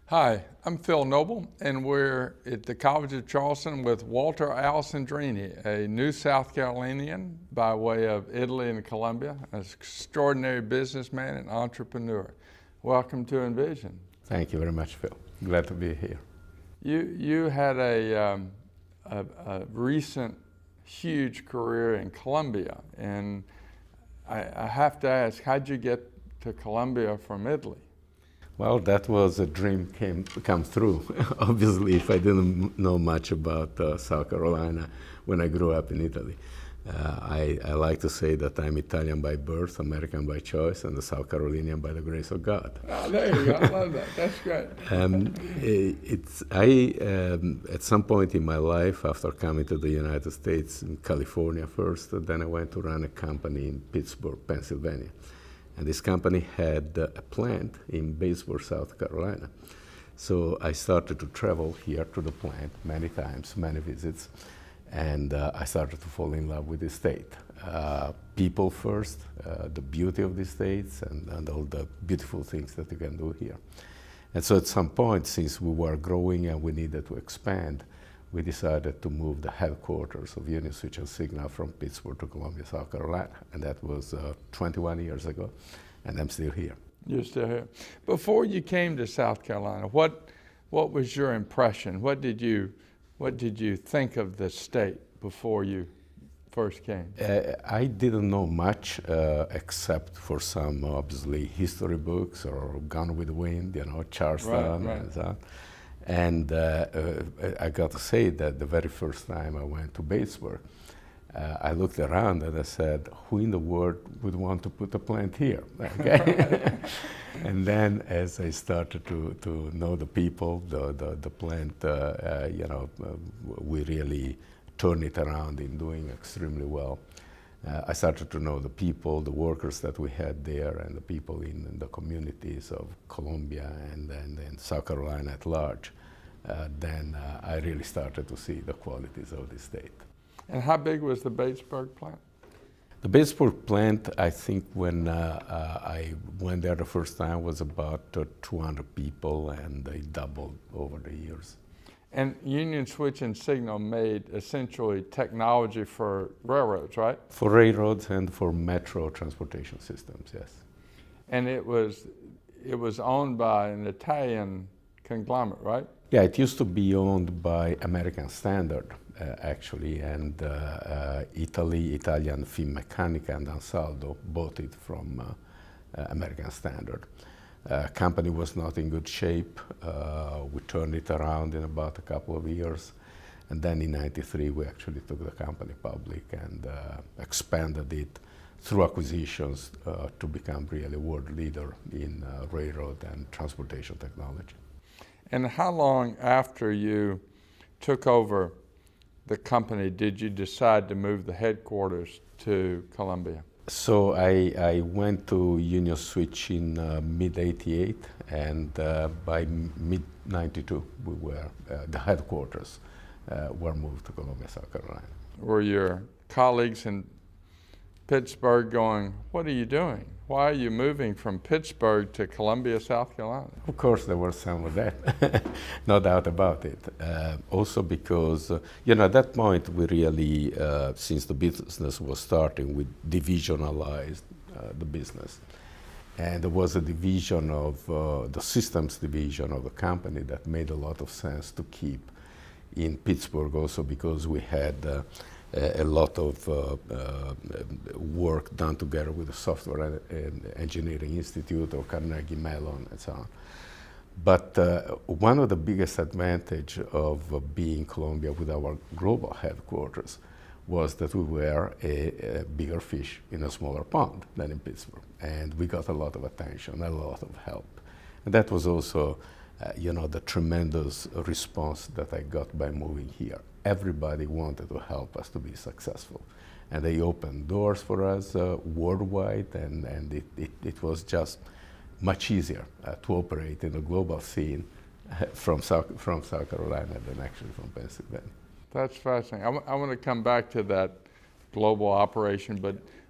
Hi, I'm Phil Noble, and we're at the College of Charleston with Walter Alessandrini, a new South Carolinian by way of Italy and Colombia, an extraordinary businessman and entrepreneur. Welcome to Envision. Thank you very much, Phil. Glad to be here. You had a recent huge career in Colombia, and I have to ask, how'd you get to Colombia from Italy? Well, that was a dream come through. Obviously, if I didn't know much about South Carolina when I grew up in Italy. I like to say that I'm Italian by birth, American by choice, and a South Carolinian by the grace of God. Oh, there you go. I love that. That's great. At some point in my life, after coming to the United States, in California first, then I went to run a company in Pittsburgh, Pennsylvania. And this company had a plant in Batesburg, South Carolina. So I started to travel here to the plant many times, many visits, and I started to fall in love with the state. People first, the beauty of the states, and all the beautiful things that you can do here. And so at some point, since we were growing and we needed to expand, we decided to move the headquarters of Union Switch and Signal from Pittsburgh to Columbia, South Carolina. And that was 21 years ago, and I'm still here. You're still here. Before you came to South Carolina, what was your impression? What did you think of the state before you first came? I didn't know much except for some, obviously, history books or Gone with the Wind, Charleston and so on. And I got to say that the very first time I went to Batesburg, I looked around and I said, who in the world would want to put a plant here? Okay? And then as I started to know the people, the plant, we really turned it around in doing extremely well. I started to know the people, the workers that we had there, and the people in the communities of Columbia and South Carolina at large. Then I really started to see the qualities of the state. And how big was the Batesburg plant? The Batesburg plant, I think when I went there the first time, was about 200 people, and they doubled over the years. And Union Switch and Signal made essentially technology for railroads, right? For railroads and for metro transportation systems, yes. And it was owned by an Italian conglomerate, right? Yeah, it used to be owned by American Standard, actually, and Italian Finmeccanica and Ansaldo bought it from American Standard. Company was not in good shape. We turned it around in about a couple of years. And then in '93, we actually took the company public and expanded it through acquisitions to become really a world leader in railroad and transportation technology. And how long after you took over the company did you decide to move the headquarters to Columbia? So I went to Union Switch in mid-'88, and by mid-'92, we were the headquarters were moved to Columbia, South Carolina. Were your colleagues in Pittsburgh going, what are you doing? Why are you moving from Pittsburgh to Columbia, South Carolina? Of course, there was some of that, no doubt about it. Also because, at that point, we really, since the business was starting, we divisionalized the business. And there was a division of the systems division of the company that made a lot of sense to keep in Pittsburgh also because we had a lot of work done together with the Software Engineering Institute or Carnegie Mellon and so on. But one of the biggest advantage of being Columbia with our global headquarters was that we were a bigger fish in a smaller pond than in Pittsburgh. And we got a lot of attention, a lot of help. And that was also, the tremendous response that I got by moving here. Everybody wanted to help us to be successful. And they opened doors for us worldwide, and it was just much easier to operate in the global scene from South Carolina than actually from Pennsylvania. That's fascinating. I want to come back to that global operation,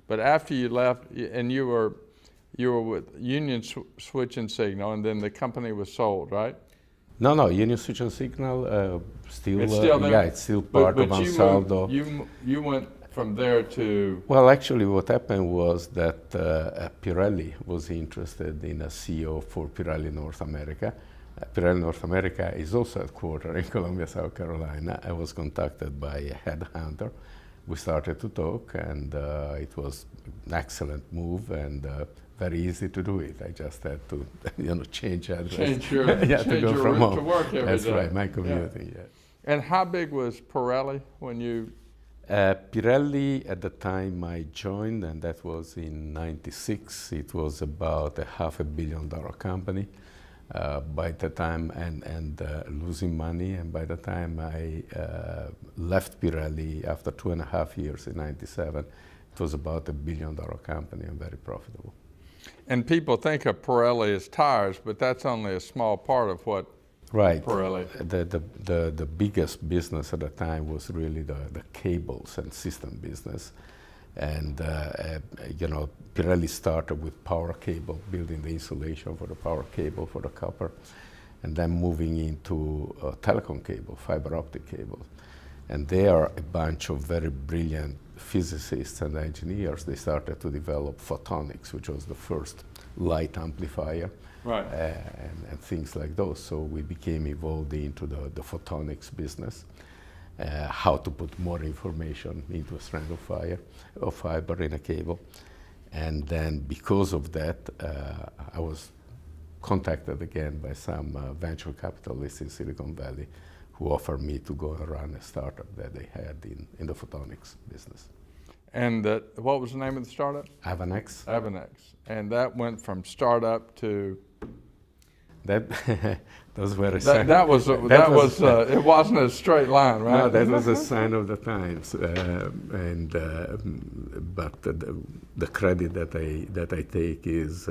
but after you left, and you were with Union Switch and Signal, and then the company was sold, right? No, Union Switch and Signal still. It's still there? Yeah, it's still part of Ansaldo. You went from there to... Well, actually, what happened was that Pirelli was interested in a CEO for Pirelli North America. Pirelli North America is also headquartered in Columbia, South Carolina. I was contacted by a headhunter. We started to talk, and it was an excellent move and very easy to do it. I just had to, change address. Change your, yeah, change to go your from route home. to work every That's day. right, my commuting. Yeah. And how big was Pirelli when you... Pirelli, at the time I joined, and that was in '96, it was about a $500 million company by the time, and losing money. And by the time I left Pirelli after 2.5 years in '97, it was about $1 billion company and very profitable. And people think of Pirelli as tires, but that's only a small part of what Right. Pirelli. The biggest business at the time was really the cables and system business. And, Pirelli started with power cable, building the insulation for the power cable for the copper, and then moving into telecom cable, fiber optic cables. And they are a bunch of very brilliant physicists and engineers. They started to develop photonics, which was the first light amplifier. Right. And things like those. So we became involved into the photonics business, how to put more information into a strand of fiber in a cable. And then because of that, I was contacted again by some venture capitalists in Silicon Valley who offered me to go and run a startup that they had in the photonics business. And what was the name of the startup? Avanex. Avanex. And that went from startup to... Those were a sign. It wasn't a straight line, right? No, that was a sign of the times. But the credit that I take is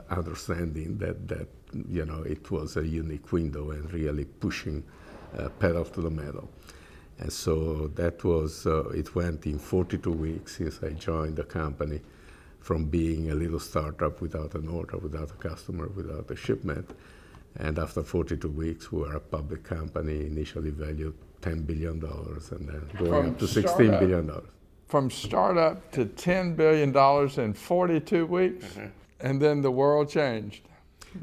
understanding that it was a unique window and really pushing pedal to the metal. And so that was, it went in 42 weeks since I joined the company, from being a little startup without an order, without a customer, without a shipment. And after 42 weeks, we were a public company, initially valued $10 billion, and then going up to $16 billion. From startup to $10 billion in 42 weeks, and then the world changed.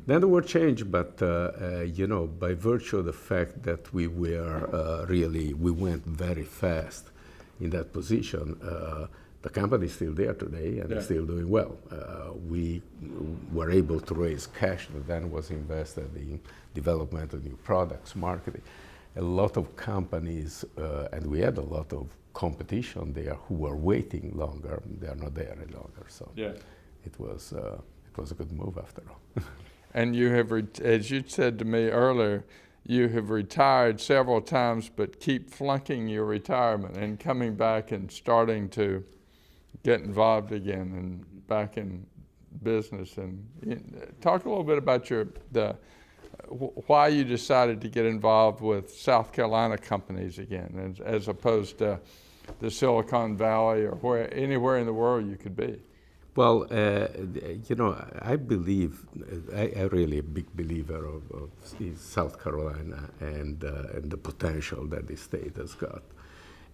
Then the world changed, but by virtue of the fact that we were we went very fast in that position, the company is still there today and it's still doing well. We were able to raise cash that then was invested in development of new products, marketing. A lot of companies, and we had a lot of competition there who were waiting longer. They are not there any longer, so it was a good move after all. And you have, as you said to me earlier, you have retired several times, but keep flunking your retirement and coming back and starting to get involved again and back in business. And talk a little bit about why you decided to get involved with South Carolina companies again, as opposed to the Silicon Valley or anywhere in the world you could be. Well, I believe, I'm really a big believer of South Carolina and the potential that the state has got.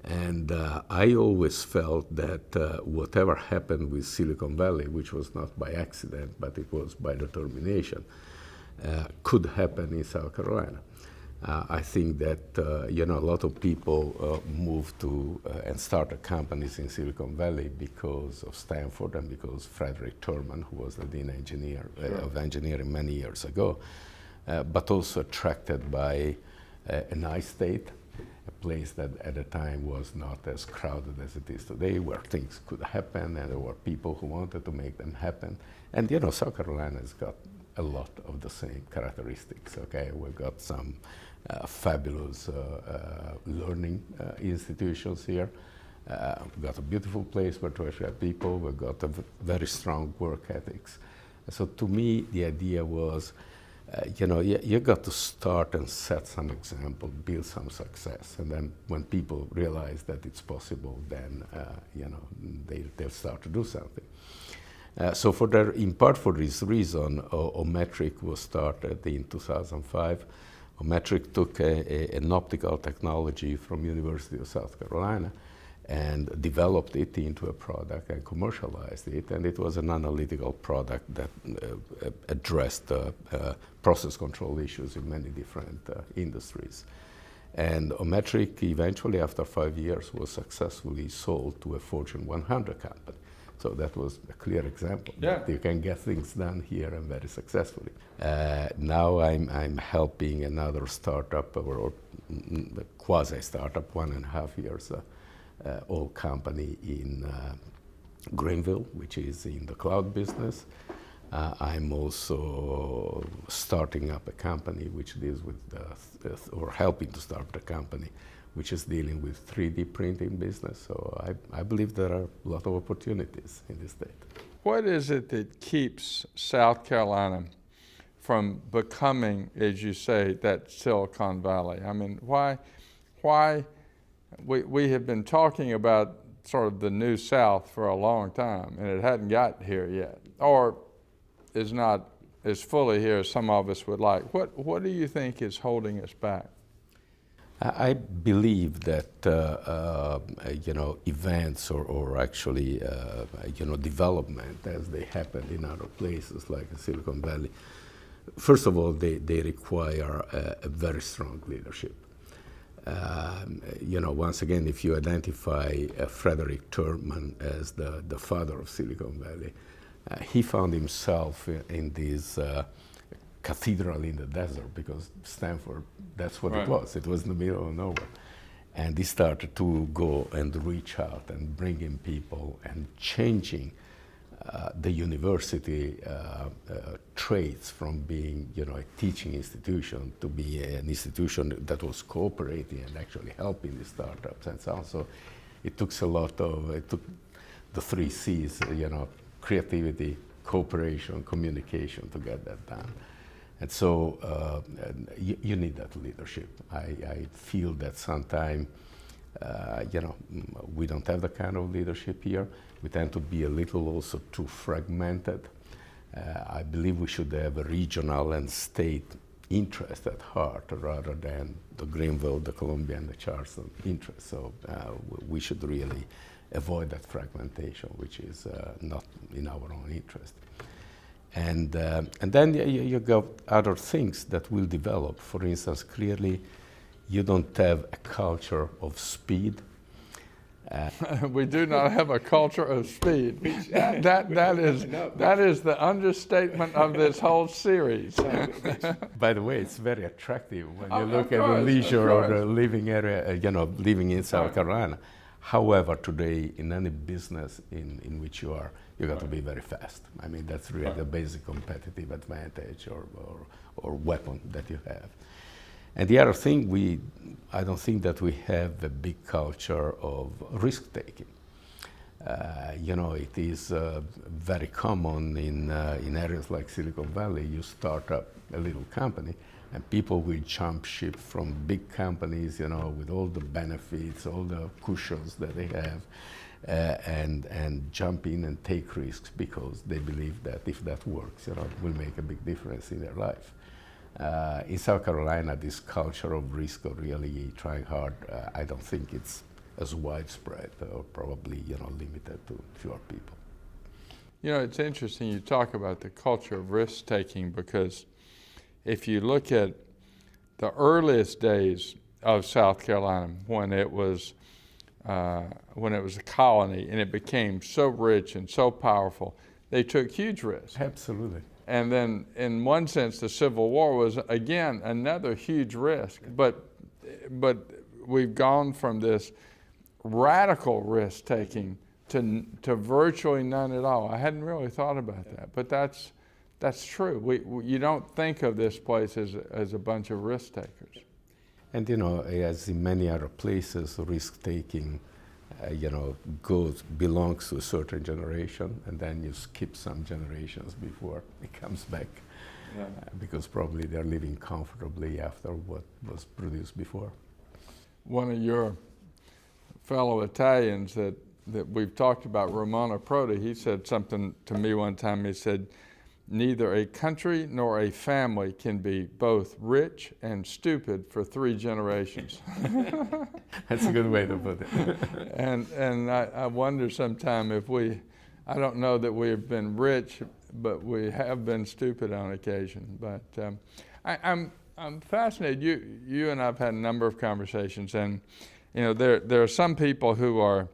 And I always felt that whatever happened with Silicon Valley, which was not by accident, but it was by determination, could happen in South Carolina. I think that a lot of people moved to and started companies in Silicon Valley because of Stanford and because Frederick Terman, who was the dean of engineering many years ago, but also attracted by a nice state, a place that at the time was not as crowded as it is today, where things could happen and there were people who wanted to make them happen. And South Carolina has got a lot of the same characteristics. Okay, we've got some fabulous learning institutions here. We've got a beautiful place where to attract people. We've got a very strong work ethics. So to me, the idea was, you got to start and set some example, build some success, and then when people realize that it's possible, then they'll start to do something. So in part for this reason, Ometric was started in 2005. Ometric took an optical technology from University of South Carolina and developed it into a product and commercialized it, and it was an analytical product that addressed process control issues in many different industries. And Ometric eventually, after 5 years, was successfully sold to a Fortune 100 company. So that was a clear example that you can get things done here and very successfully. Now I'm helping another startup, or quasi-startup, 1.5 years old company in Greenville, which is in the cloud business. I'm also starting up a company which deals with, or helping to start a company which is dealing with 3D printing business. So I believe there are a lot of opportunities in this state. What is it that keeps South Carolina from becoming, as you say, that Silicon Valley? I mean, why we have been talking about sort of the New South for a long time, and it hadn't got here yet, or is not as fully here as some of us would like. What do you think is holding us back? I believe that events or actually development as they happen in other places like Silicon Valley, first of all, they require a very strong leadership. Once again, if you identify Frederick Terman as the father of Silicon Valley, he found himself in this cathedral in the desert, because Stanford, that's what it was. It was in the middle of nowhere. And he started to go and reach out and bring in people and changing the university traits from being, a teaching institution to be an institution that was cooperating and actually helping the startups and so on. So it took the 3 C's, creativity, cooperation, communication to get that done. And so you need that leadership. I feel that sometimes, we don't have the kind of leadership here. We tend to be a little also too fragmented. I believe we should have a regional and state interest at heart rather than the Greenville, the Columbia, and the Charleston interest. So we should really avoid that fragmentation, which is not in our own interest. And then you got other things that will develop. For instance, clearly, you don't have a culture of speed. We do not have a culture of speed. That is the understatement of this whole series. By the way, it's very attractive when you look at the leisure or the living area, living in South Carolina. However, today, in any business in which you are, you got to be very fast. I mean, that's really the basic competitive advantage or weapon that you have. And the other thing, I don't think that we have a big culture of risk-taking. It is very common in areas like Silicon Valley. You start up a little company, and people will jump ship from big companies, with all the benefits, all the cushions that they have, and jump in and take risks because they believe that if that works, it will make a big difference in their life. In South Carolina, this culture of risk or really trying hard, I don't think it's as widespread or probably, limited to fewer people. It's interesting you talk about the culture of risk-taking, because if you look at the earliest days of South Carolina, when it was a colony and it became so rich and so powerful, they took huge risks. Absolutely. And then, in one sense, the Civil War was, again, another huge risk. But we've gone from this radical risk-taking to virtually none at all. I hadn't really thought about that, but that's true. You don't think of this place as a bunch of risk-takers. And, as in many other places, risk-taking belongs to a certain generation, and then you skip some generations before it comes back, because probably they're living comfortably after what was produced before. One of your fellow Italians that we've talked about, Romano Prodi, he said something to me one time. He said, neither a country nor a family can be both rich and stupid for 3 generations. That's a good way to put it. And I wonder sometime if I don't know that we have been rich, but we have been stupid on occasion. But I'm fascinated. You and I've had a number of conversations, and there are some people who are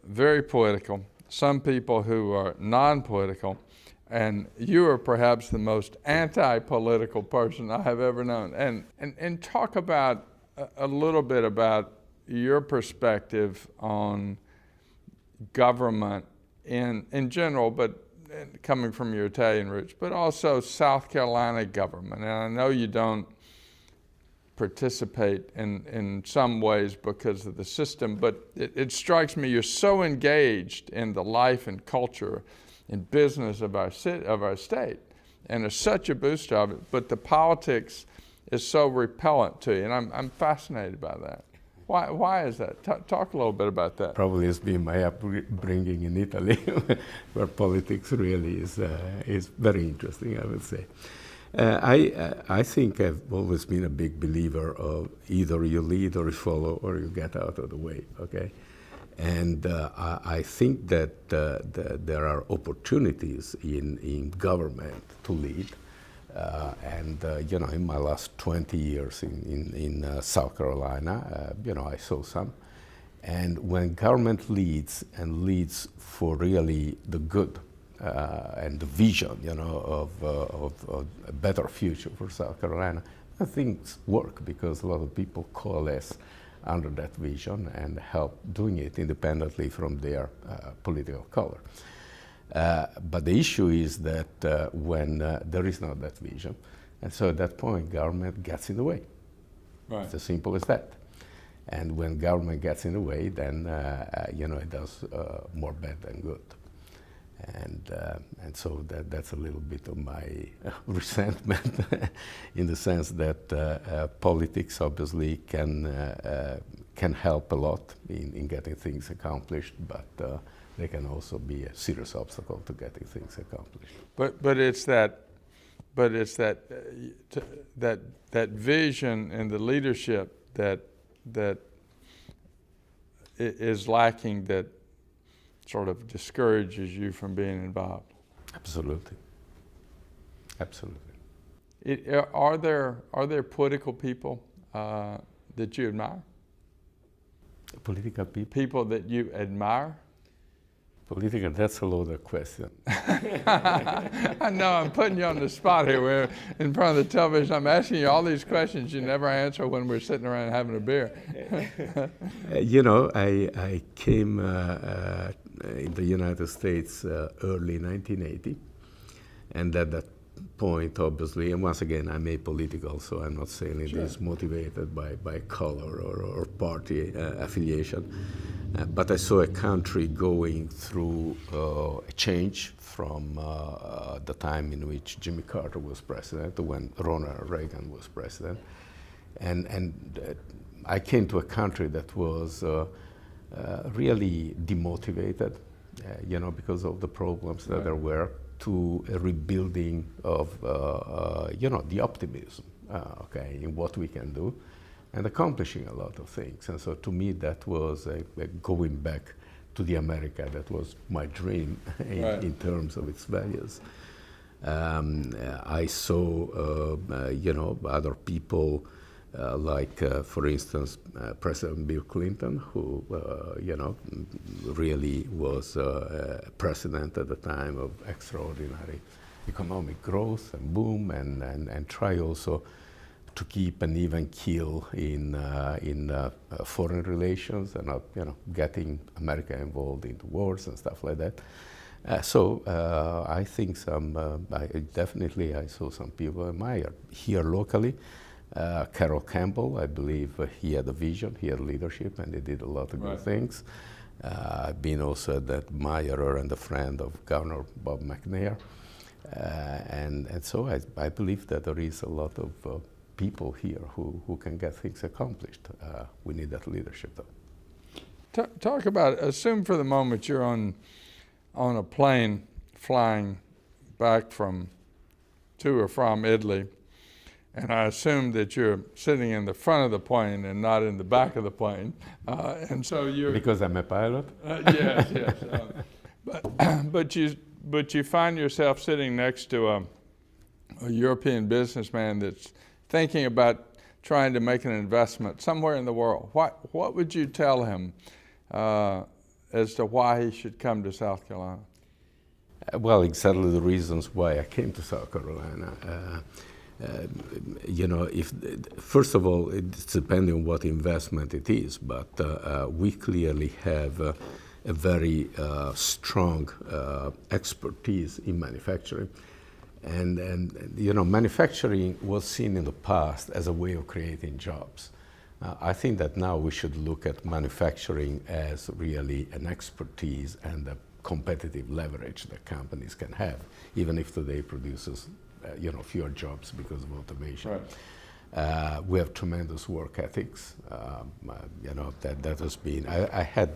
very political, some people who are non-political, and you are perhaps the most anti-political person I have ever known. And talk about a little bit about your perspective on government in general, but coming from your Italian roots, but also South Carolina government. And I know you don't participate in some ways because of the system, but it strikes me you're so engaged in the life and culture and business of our state, and it's such a booster of it, but the politics is so repellent to you, and I'm fascinated by that. Why is that? Talk a little bit about that. Probably it's been my upbringing in Italy, where politics really is very interesting, I would say. I think I've always been a big believer of either you lead or you follow or you get out of the way, okay? And I think that there are opportunities in government to lead. In my last 20 years in South Carolina, I saw some. And when government leads and leads for really the good and the vision, of a better future for South Carolina, things work because a lot of people coalesce under that vision and help doing it independently from their political color. But the issue is that when there is not that vision, and so at that point government gets in the way. Right. It's as simple as that. And when government gets in the way, then it does more bad than good. And so that's a little bit of my resentment in the sense that politics obviously can help a lot in getting things accomplished, but they can also be a serious obstacle to getting things accomplished. But it's that vision and the leadership that is lacking, that sort of discourages you from being involved. Absolutely. Are there political people that you admire? Political people? People that you admire? Political, that's a loaded question. I know I'm putting you on the spot here. We're in front of the television. I'm asking you all these questions you never answer when we're sitting around having a beer. I came in the United States early 1980, and at that point, obviously, and once again, I'm apolitical, so I'm not saying it is motivated by color or party affiliation. But I saw a country going through a change from the time in which Jimmy Carter was president to when Ronald Reagan was president. And I came to a country that was really demotivated, because of the problems that there were, to a rebuilding of, the optimism, in what we can do, and accomplishing a lot of things. And so to me, that was going back to the America that was my dream in terms of its values. I saw, other people like, for instance, President Bill Clinton, who, really was president at the time of extraordinary economic growth and boom, and try also to keep an even keel in foreign relations and not, getting America involved into wars and stuff like that. So I think I saw some people I admire here locally. Carroll Campbell, I believe he had a vision, he had leadership, and he did a lot of good things. I've been also an admirer and a friend of Governor Bob McNair. And so I believe that there is a lot of people here who can get things accomplished. We need that leadership, though. Talk about, assume for the moment you're on a plane flying back to or from Italy, and I assume that you're sitting in the front of the plane and not in the back of the plane, and so you're Because I'm a pilot? yes, yes. But you find yourself sitting next to a European businessman that's thinking about trying to make an investment somewhere in the world. What would you tell him as to why he should come to South Carolina? Well, exactly the reasons why I came to South Carolina. First of all, it's depending on what investment it is, but we clearly have a very strong expertise in manufacturing. And manufacturing was seen in the past as a way of creating jobs. I think that now we should look at manufacturing as really an expertise and a competitive leverage that companies can have, even if today produces fewer jobs because of automation. Right. We have tremendous work ethics. That has been. I had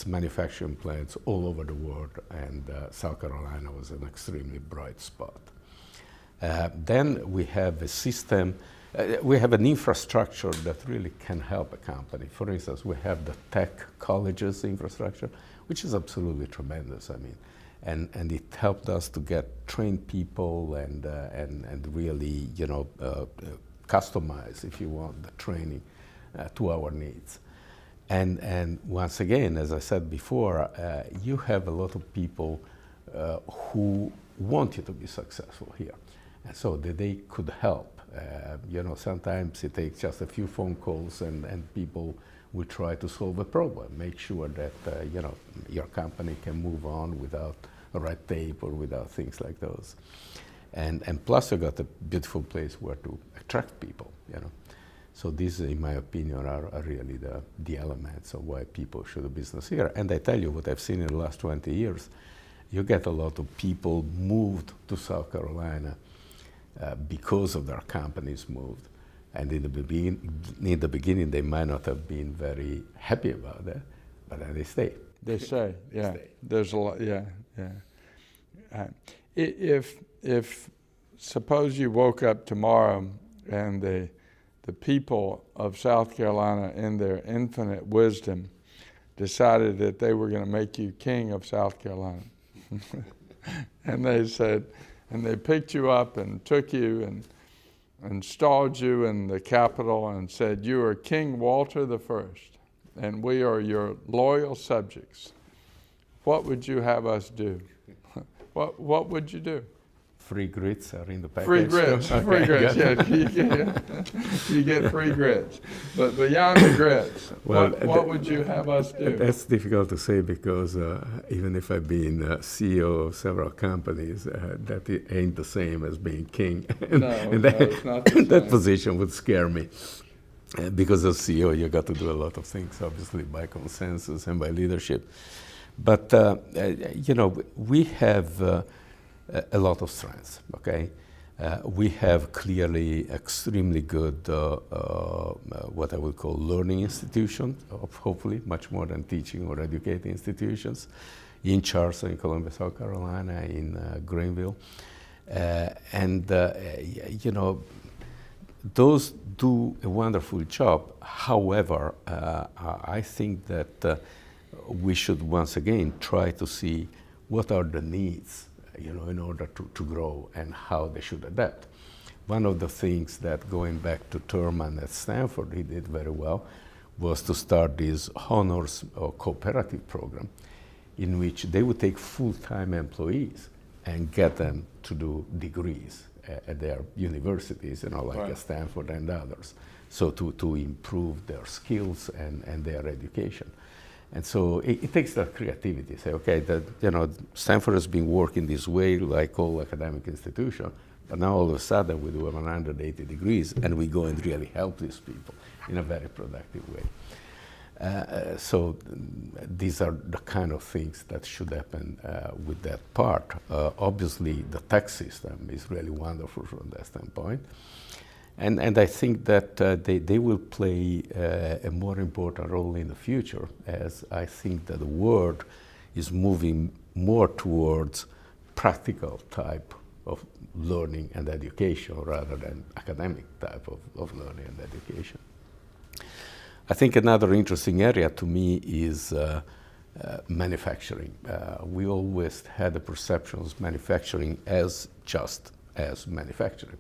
manufacturing plants all over the world, and South Carolina was an extremely bright spot. Then we have a system. We have an infrastructure that really can help a company. For instance, we have the tech colleges infrastructure, which is absolutely tremendous. I mean, and it helped us to get trained people and really customize, if you want, the training to our needs. And once again, as I said before, you have a lot of people who want you to be successful here, and so that they could help. Sometimes it takes just a few phone calls and people will try to solve a problem, make sure that your company can move on without red tape or without things like those. And plus you got a beautiful place where to attract people, So these, in my opinion, are really the elements of why people should do business here. And I tell you what I've seen in the last 20 years, you get a lot of people moved to South Carolina because of their companies moved. And in the beginning, they might not have been very happy about that, but then they stay. They stay, yeah. Stay. There's a lot, yeah. If suppose you woke up tomorrow and the people of South Carolina, in their infinite wisdom, decided that they were going to make you king of South Carolina, and they said, and they picked you up and took you and installed you in the Capitol and said, "You are King Walter the First, and we are your loyal subjects. What would you have us do?" What would you do? Free grits are in the package. Free grits, Okay, free grits, yeah. You get free grits. But beyond the grits, well, what would you have us do? That's difficult to say because even if I've been CEO of several companies, that it ain't the same as being king. It's not the same. That position would scare me. Because as CEO, you got to do a lot of things, obviously, by consensus and by leadership. But, we have a lot of strengths, okay? We have clearly extremely good, what I would call learning institutions, hopefully much more than teaching or educating institutions, in Charleston, in Columbia, South Carolina, in Greenville. Those do a wonderful job. However, I think that we should once again try to see what are the needs in order to grow and how they should adapt. One of the things that, going back to Thurman at Stanford, he did very well, was to start this honors or cooperative program in which they would take full-time employees and get them to do degrees at their universities, like right. at Stanford and others, so to improve their skills and their education. And so it takes that creativity. Say, okay, Stanford has been working this way, like all academic institutions, but now all of a sudden we do 180 degrees, and we go and really help these people in a very productive way. So these are the kind of things that should happen with that part. Obviously, the tax system is really wonderful from that standpoint. And I think that they will play a more important role in the future, as I think that the world is moving more towards practical type of learning and education rather than academic type of learning and education. I think another interesting area to me is manufacturing. We always had the perception of manufacturing as just as manufacturing.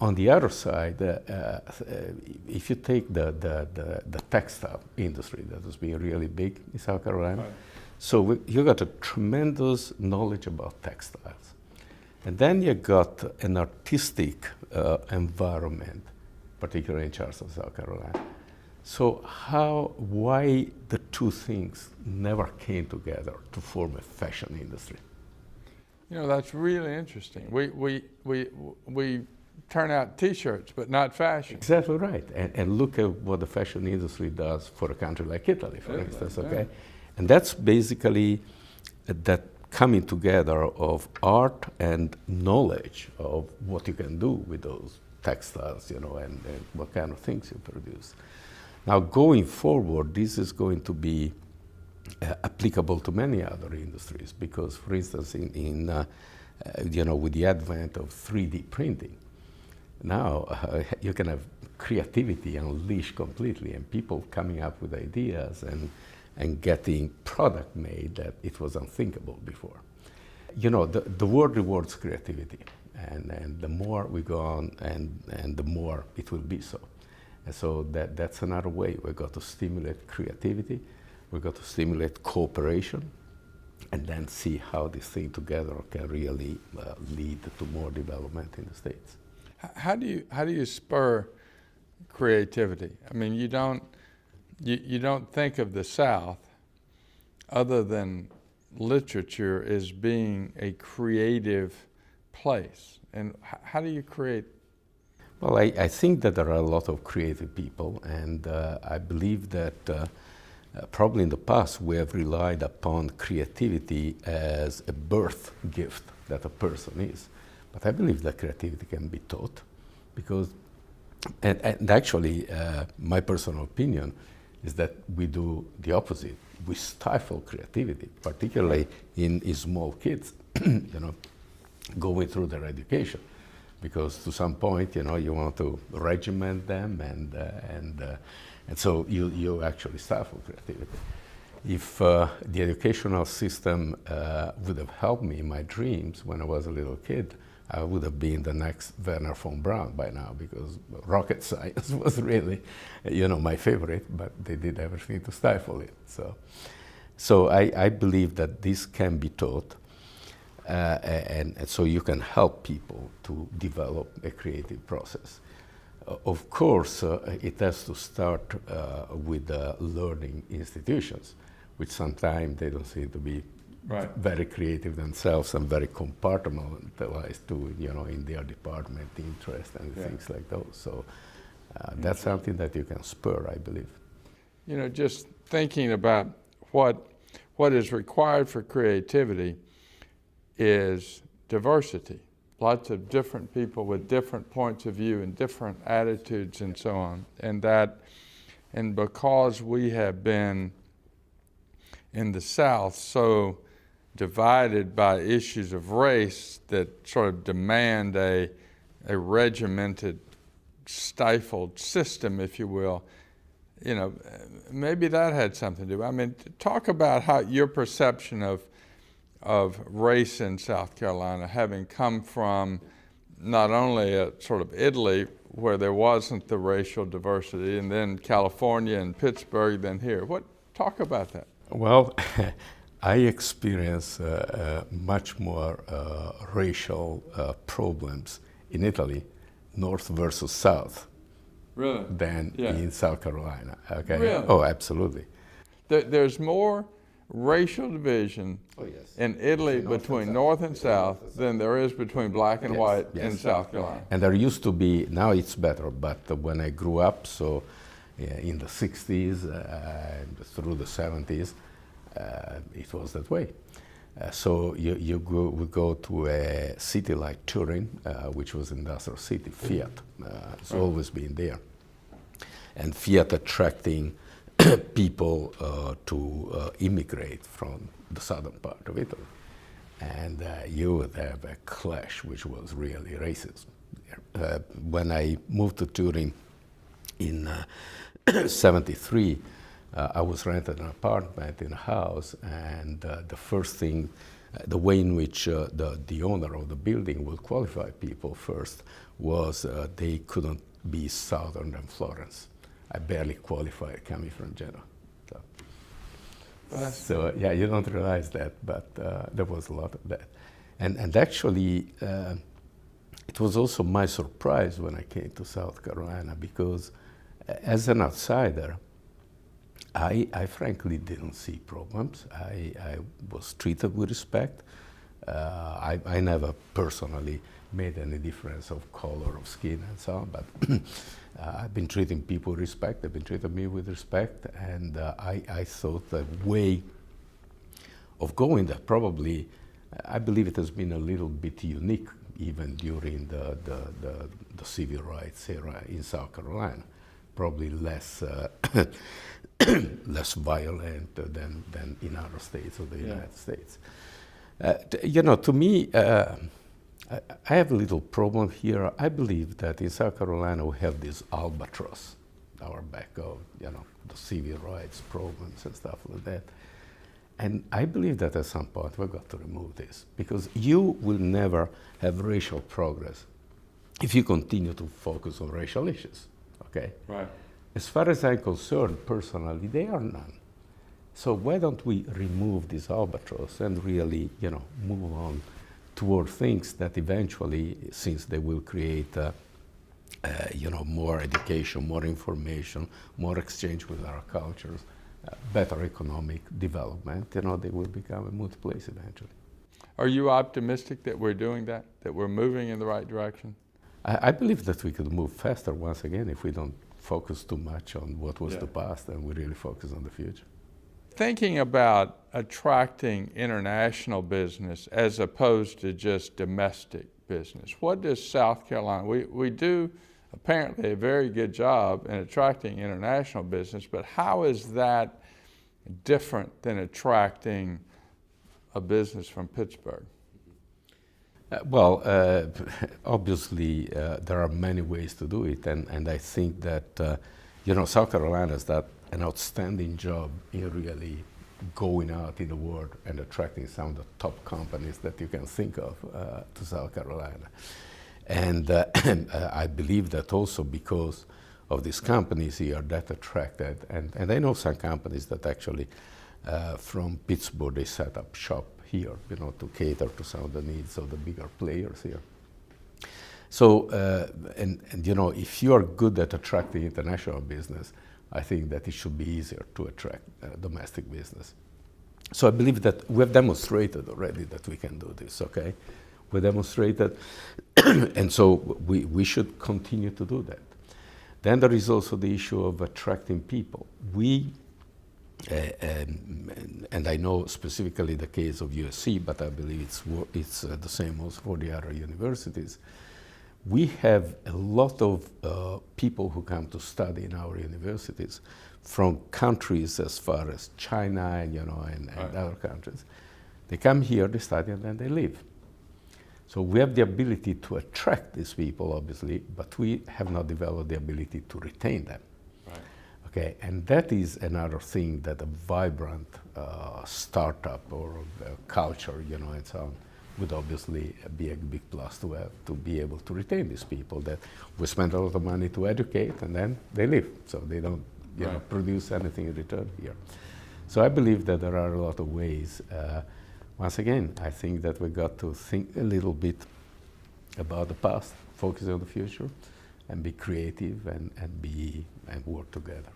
On the other side, if you take the textile industry that has been really big in South Carolina, right. So you got a tremendous knowledge about textiles. And then you got an artistic environment, particularly in Charleston, South Carolina. So why the two things never came together to form a fashion industry? You know, that's really interesting. We turn out T-shirts, but not fashion. Exactly right. And look at what the fashion industry does for a country like Italy, for instance, okay? Yeah. And that's basically that coming together of art and knowledge of what you can do with those textiles, you know, and what kind of things you produce. Now, going forward, this is going to be applicable to many other industries because, for instance, you know, with the advent of 3D printing, now you can have creativity unleashed completely and people coming up with ideas and getting product made that it was unthinkable before. You know, the world rewards creativity, and the more we go on, and the more it will be so. And so that's another way. We've got to stimulate creativity, we've got to stimulate cooperation, and then see how this thing together can really lead to more development in the States. How do you spur creativity? I mean, you don't think of the South, other than literature, as being a creative place. And how do you create? Well, I think that there are a lot of creative people, and I believe that probably in the past we have relied upon creativity as a birth gift that a person is. But I believe that creativity can be taught because, and actually my personal opinion is that we do the opposite. We stifle creativity, particularly in small kids, you know, going through their education. Because to some point, you know, you want to regiment them, and so you actually stifle creativity. If the educational system would have helped me in my dreams when I was a little kid, I would have been the next Werner von Braun by now, because rocket science was really, you know, my favorite, but they did everything to stifle it. So I believe that this can be taught, and so you can help people to develop a creative process. Of course, it has to start with learning institutions, which sometimes they don't seem to be right. Very creative themselves and very compartmentalized too, you know, in their department interest and yeah. Things like those. So that's something that you can spur, I believe. You know, just thinking about what is required for creativity is diversity. Lots of different people with different points of view and different attitudes and so on. And because we have been in the South so divided by issues of race that sort of demand a regimented, stifled system, if you will, you know, maybe that had something to do. I mean, talk about how your perception of race in South Carolina, having come from not only a sort of Italy where there wasn't the racial diversity, and then California and Pittsburgh, then here. Talk about that. Well, I experience much more racial problems in Italy, North versus South, really? Than yeah. In South Carolina. Okay. Really? Oh, absolutely. There's more racial division in Italy between North and South than there is between black and white in South Carolina. And there used to be, now it's better, but when I grew up, so in the 60s through the 70s, it was that way. So we go to a city like Turin, which was an industrial city, Fiat. It's always been there. And Fiat attracting people to immigrate from the southern part of Italy. and you would have a clash which was really racist. When I moved to Turin in '73, I was renting an apartment in a house, and the first thing, the way in which the owner of the building would qualify people first was they couldn't be southern than Florence. I barely qualified coming from Genoa. So yeah, you don't realize that, but there was a lot of that. And actually, it was also my surprise when I came to South Carolina, because as an outsider, I frankly didn't see problems. I was treated with respect. I never personally made any difference of color of skin and so on, but I've been treating people with respect. They've been treating me with respect, and I thought the way of going that probably, I believe it has been a little bit unique even during the civil rights era in South Carolina. Probably less less violent than in other states of the United States. To me, I have a little problem here. I believe that in South Carolina we have this albatross, our back of, the civil rights problems and stuff like that. And I believe that at some point we've got to remove this, because you will never have racial progress if you continue to focus on racial issues, okay? Right. As far as I'm concerned, personally, there are none. So why don't we remove this albatross and really, move on toward things that eventually, since they will create, more education, more information, more exchange with our cultures, better economic development, they will become a moot place eventually. Are you optimistic that we're doing that we're moving in the right direction? I believe that we could move faster once again if we don't focus too much on what was the past and we really focus on the future. Thinking about attracting international business as opposed to just domestic business, what does South Carolina, we do apparently a very good job in attracting international business, but how is that different than attracting a business from Pittsburgh? Obviously, there are many ways to do it, and I think that, South Carolina has done an outstanding job in really going out in the world and attracting some of the top companies that you can think of to South Carolina. And I believe that also because of these companies here that attracted, and I know some companies that actually from Pittsburgh, they set up shop here, to cater to some of the needs of the bigger players here. So, if you are good at attracting international business, I think that it should be easier to attract domestic business. So I believe that we have demonstrated already that we can do this, okay? We demonstrated, and so we should continue to do that. Then there is also the issue of attracting people. And I know specifically the case of USC, but I believe it's the same also for the other universities. We have a lot of people who come to study in our universities from countries as far as China and other countries. They come here, they study, and then they leave. So we have the ability to attract these people, obviously, but we have not developed the ability to retain them. Right. Okay, and that is another thing that a vibrant startup or culture, and so on, would obviously be a big plus to have, to be able to retain these people that we spend a lot of money to educate and then they leave, so they don't produce anything in return here. So I believe that there are a lot of ways. Once again, I think that we got to think a little bit about the past, focus on the future, and be creative and work together.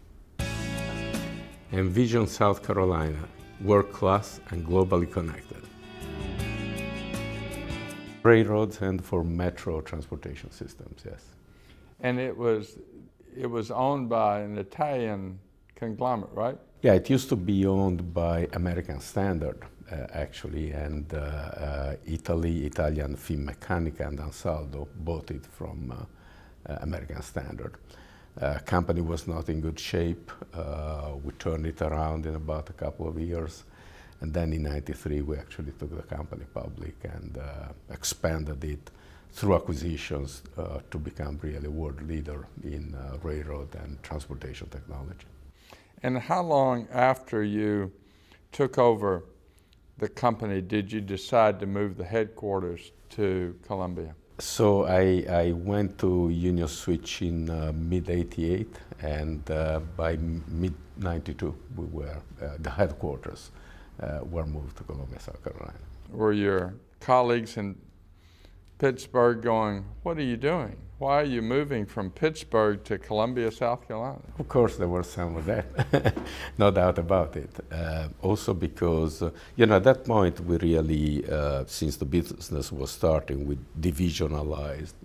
Envision South Carolina, world-class and globally connected. Railroads and for metro transportation systems, yes. And it was owned by an Italian conglomerate, right? Yeah, it used to be owned by American Standard, actually, and Italian Finmeccanica and Ansaldo bought it from American Standard. Company was not in good shape. We turned it around in about a couple of years. And then in '93, we actually took the company public and expanded it through acquisitions to become really a world leader in railroad and transportation technology. And how long after you took over the company did you decide to move the headquarters to Columbia? So I went to Union Switch in mid-'88, and by mid-'92, we were, the headquarters were moved to Columbia, South Carolina. Were your colleagues in Pittsburgh going, what are you doing? Why are you moving from Pittsburgh to Columbia, South Carolina? Of course, there was some of that, no doubt about it. Also because, at that point, we really, since the business was starting, we divisionalized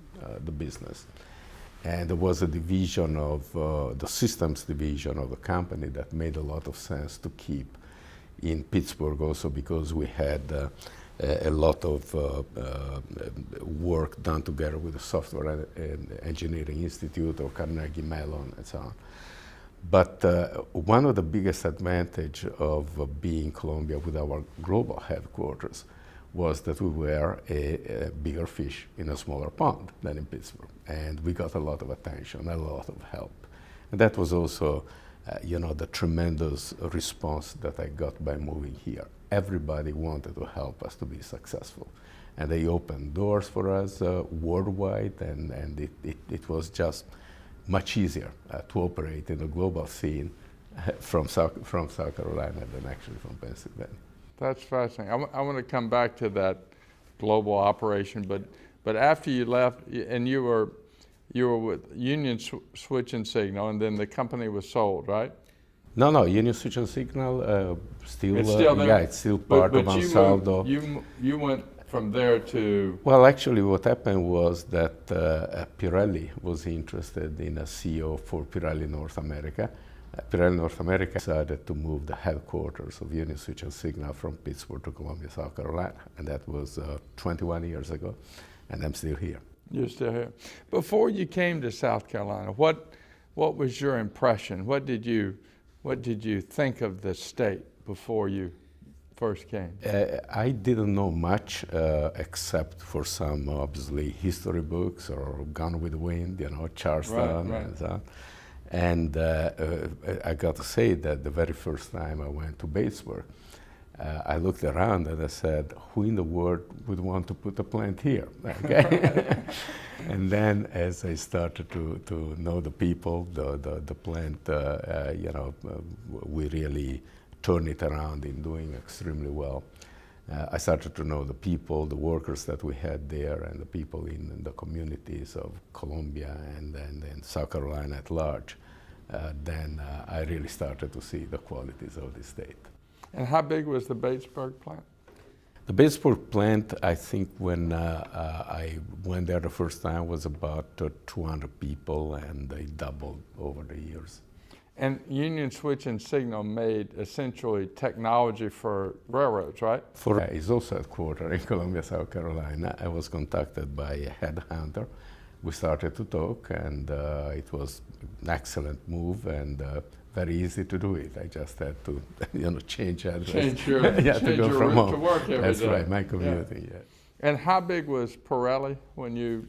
the business. And there was a division of, the systems division of the company that made a lot of sense to keep in Pittsburgh also because we had a lot of work done together with the Software Engineering Institute or Carnegie Mellon and so on. But one of the biggest advantage of being Columbia with our global headquarters was that we were a bigger fish in a smaller pond than in Pittsburgh. And we got a lot of attention, a lot of help. And that was also, the tremendous response that I got by moving here. Everybody wanted to help us to be successful. And they opened doors for us worldwide, and it was just much easier to operate in the global scene from South Carolina than actually from Pennsylvania. That's fascinating. I want to come back to that global operation, but after you left, and you were with Union Switch and Signal, and then the company was sold, right? No, Union Switch and Signal still, it's still there? Yeah, it's still part of Ansaldo. You went from there to... Well, actually what happened was that Pirelli was interested in a CEO for Pirelli North America. Pirelli North America decided to move the headquarters of Union Switch and Signal from Pittsburgh to Columbia, South Carolina, and that was 21 years ago, and I'm still here. You're still here. Before you came to South Carolina, what was your impression? What did you think of the state before you first came? I didn't know much except for some, obviously, history books or Gone with the Wind, Charleston right. and so on. And I got to say that the very first time I went to Batesburg, I looked around and I said, who in the world would want to put a plant here? Okay? And then as I started to know the people, the plant, we really turned it around in doing extremely well. I started to know the people, the workers that we had there, and the people in the communities of Columbia and South Carolina at large. Then I really started to see the qualities of the state. And how big was the Batesburg plant? The Batesburg plant, I think when I went there the first time, was about 200 people, and they doubled over the years. And Union Switch and Signal made essentially technology for railroads, right? It's also headquartered in Columbia, South Carolina. I was contacted by a headhunter. We started to talk, and it was an excellent move and very easy to do it. I just had to, change address. Change your route to work every That's day. right, my commuting, yeah. And how big was Pirelli when you...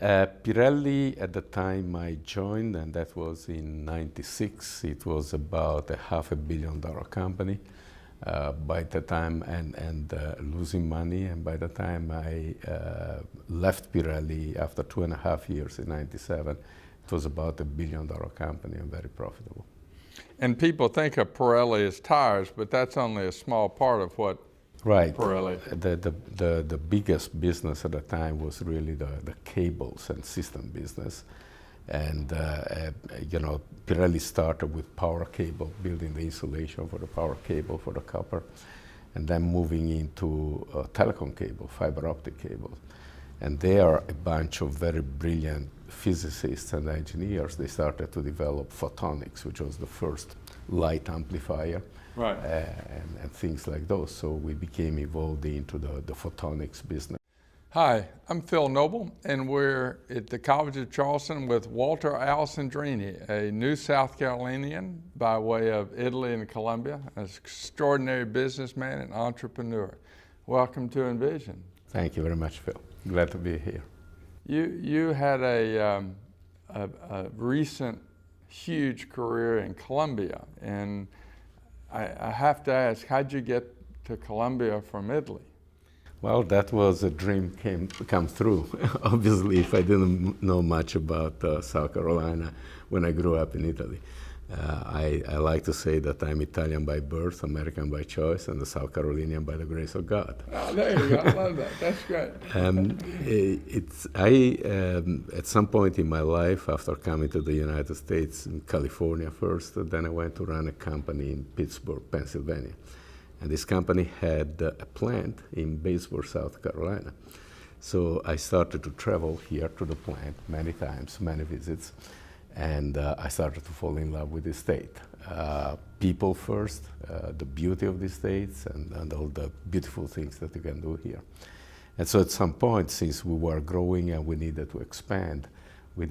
Pirelli, at the time I joined, and that was in '96, it was about a $500 million company by the time, and losing money. And by the time I left Pirelli after 2.5 years in '97, it was about $1 billion company and very profitable. And people think of Pirelli as tires, but that's only a small part of what Pirelli. The biggest business at the time was really the cables and system business. And, Pirelli started with power cable, building the insulation for the power cable for the copper, and then moving into telecom cable, fiber optic cables. And there, a bunch of very brilliant physicists and engineers, they started to develop photonics, which was the first light amplifier. Right. And things like those. So we became involved into the photonics business. Hi, I'm Phil Noble, and we're at the College of Charleston with Walter Alessandrini, a new South Carolinian by way of Italy and Colombia, an extraordinary businessman and entrepreneur. Welcome to Envision. Thank you very much, Phil. Glad to be here. You had a recent huge career in Colombia, and I have to ask, how'd you get to Colombia from Italy? Well, that was a dream come true. Obviously, if I didn't know much about South Carolina when I grew up in Italy. I like to say that I'm Italian by birth, American by choice, and a South Carolinian by the grace of God. Oh, there you go. I love that. That's great. At some point in my life, after coming to the United States, in California first, then I went to run a company in Pittsburgh, Pennsylvania. And this company had a plant in Batesburg, South Carolina. So I started to travel here to the plant many times, many visits, and I started to fall in love with the state. People first, the beauty of the states, and all the beautiful things that you can do here. And so at some point, since we were growing and we needed to expand, we